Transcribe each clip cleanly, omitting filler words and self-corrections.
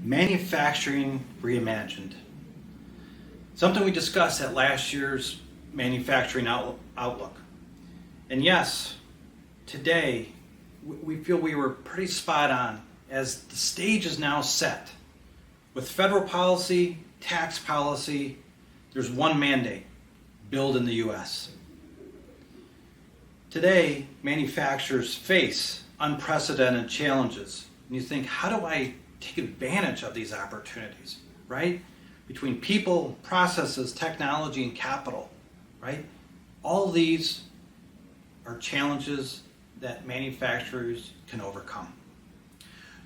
Manufacturing reimagined. Something we discussed at last year's manufacturing outlook. And yes, today we feel we were pretty spot on as the stage is now set. With federal policy, tax policy, there's one mandate: build in the US. Today, manufacturers face unprecedented challenges. And you think, how do I take advantage of these opportunities, right? Between people, processes, technology, and capital, right? All these are challenges that manufacturers can overcome.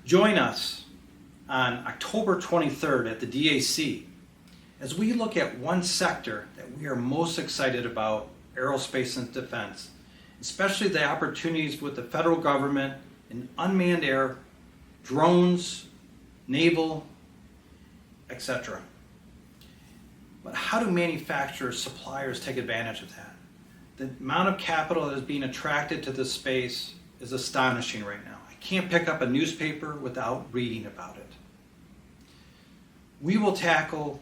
Join us on October 23rd at the DAC as we look at one sector that we are most excited about: aerospace and defense, especially the opportunities with the federal government in unmanned air, drones, naval, etc. But how do manufacturers, suppliers take advantage of that? The amount of capital that is being attracted to this space is astonishing right now. I can't pick up a newspaper without reading about it. We will tackle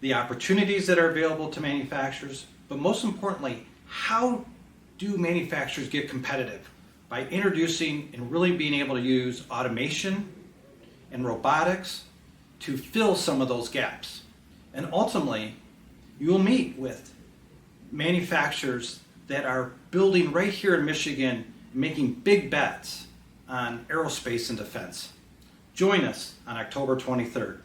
the opportunities that are available to manufacturers, but most importantly, how do manufacturers get competitive by introducing and really being able to use automation and robotics to fill some of those gaps. And ultimately, you will meet with manufacturers that are building right here in Michigan, making big bets on aerospace and defense. Join us on October 23rd.